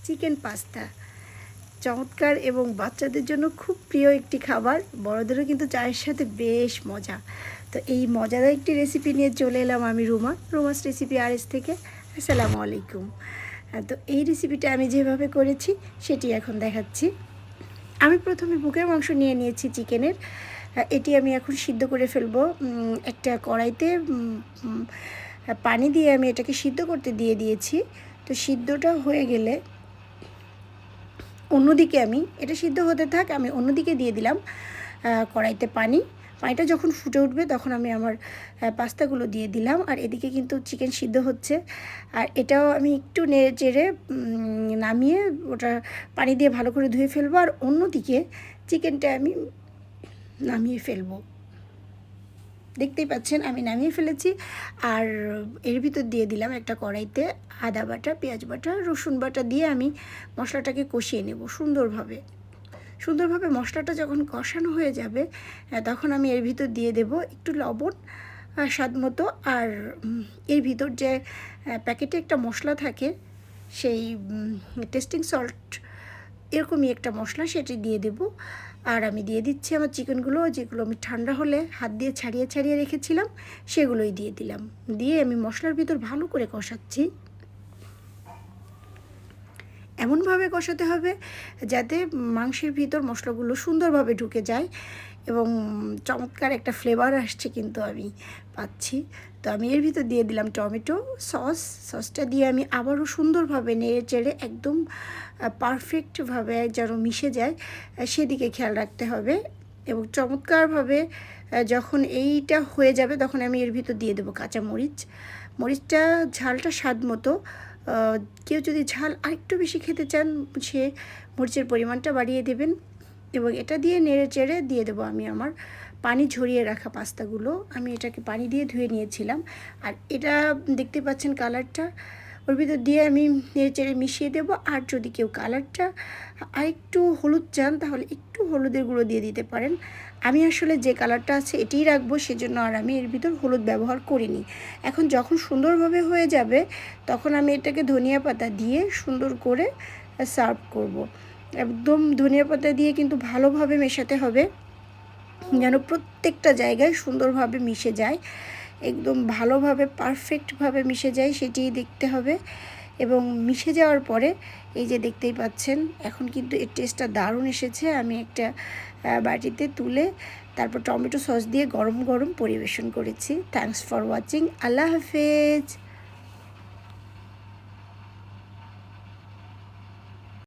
Chicken pasta চমৎকার এবং বাচ্চাদের জন্য খুব প্রিয় একটি খাবার, বড়দেরও কিন্তু চায়ের সাথে বেশ মজা। তো এই মজাদার একটি রেসিপি নিয়ে চলে এলাম আমি রুমাস রেসিপি RS থেকে। আসসালামু আলাইকুম। তো এই রেসিপিটা আমি যেভাবে করেছি সেটি এখন দেখাচ্ছি। আমি প্রথমে বুকের মাংস নিয়ে নিয়েছি চিকেনের। এটি আমি এখন সিদ্ধ করে ফেলবো। একটা কড়াইতে পানি দিয়ে আমি এটাকে সিদ্ধ করতে দিয়ে দিয়েছি। তো সিদ্ধটা হয়ে গেলে অন্যদিকে আমি এটা সিদ্ধ হতে থাক, আমি অন্যদিকে দিয়ে দিলাম কড়াইতে পানিটা যখন ফুটে উঠবে তখন আমি আমার পাস্তাগুলো দিয়ে দিলাম। আর এদিকে কিন্তু চিকেন সিদ্ধ হচ্ছে, আর এটাও আমি একটু নেড়ে চেড়ে নামিয়ে ওটা পানি দিয়ে ভালো করে ধুয়ে ফেলবো। আর অন্যদিকে চিকেনটা আমি নামিয়ে ফেলবো। দেখতেই পাচ্ছেন আমি নামিয়ে ফেলেছি। আর এর ভিতর দিয়ে দিলাম একটা কড়াইতে আদা বাটা, পেঁয়াজ বাটা, রসুন বাটা দিয়ে আমি মশলাটাকে কষিয়ে নেব সুন্দরভাবে। মশলাটা যখন কষানো হয়ে যাবে তখন আমি এর ভিতর দিয়ে দেব একটু লবণ স্বাদ মতো। আর এর ভিতর যে প্যাকেটে একটা মশলা থাকে, সেই টেস্টিং সল্ট এরকমই একটা মশলা, সেটি দিয়ে দেব। আর আমি দিয়ে দিচ্ছি আমার চিকেনগুলো, যেগুলো আমি ঠান্ডা হলে হাত দিয়ে ছাড়িয়ে রেখেছিলাম, সেগুলোই দিয়ে দিলাম। দিয়ে আমি মশলার ভিতর ভালো করে কষাচ্ছি। এমনভাবে কষাতে হবে যাতে মাংসের ভিতর মশলাগুলো সুন্দরভাবে ঢুকে যায় এবং চমৎকার একটা ফ্লেভার আসছে কিন্তু আমি পাচ্ছি। তো আমি এর ভিতর দিয়ে দিলাম টমেটো সসটা দিয়ে আমি আবারও সুন্দরভাবে নেড়ে চেড়ে একদম পারফেক্টভাবে যেন মিশে যায় সেদিকে খেয়াল রাখতে হবে। এবং চমৎকারভাবে যখন এইটা হয়ে যাবে তখন আমি এর ভিতর দিয়ে দেবো কাঁচা মরিচটা ঝালটা স্বাদ মতো। কেউ যদি ঝাল আরেকটু বেশি খেতে চান সে মরিচের পরিমাণটা বাড়িয়ে দেবেন। এবং এটা দিয়ে নেড়ে চেড়ে দিয়ে দেবো আমি আমার পানি ঝরিয়ে রাখা পাস্তাগুলো। আমি এটাকে পানি দিয়ে ধুয়ে নিয়েছিলাম। আর এটা দেখতে পাচ্ছেন কালারটা, ওর ভিতর দিয়ে আমি নেড়ে চেড়ে মিশিয়ে দেবো। আর যদি কেউ কালারটা আরেকটু হলুদ চান তাহলে একটু হলুদের গুঁড়ো দিয়ে দিতে পারেন। আমি আসলে যে কালারটা আছে এটিই রাখবো, সেজন্য আর আমি এর ভিতর হলুদ ব্যবহার করিনি। এখন যখন সুন্দরভাবে হয়ে যাবে তখন আমি এটাকে ধনিয়া পাতা দিয়ে সুন্দর করে সার্ভ করব। একদম ধনিয়া পাতা দিয়ে কিন্তু ভালোভাবে মেশাতে হবে যেন প্রত্যেকটা জায়গায় সুন্দরভাবে মিশে যায়, একদম ভালোভাবে পারফেক্টভাবে মিশে যায় সেটিই দেখতে হবে। এবং মিশে যাওয়ার পরে এই যে দেখতেই পাচ্ছেন এখন কিন্তু এর টেস্টটা দারুণ এসেছে। আমি একটা বাটিতে তুলে তারপর টমেটো সস দিয়ে গরম গরম পরিবেশন করেছি। Thanks for watching. আল্লাহ হাফেজ।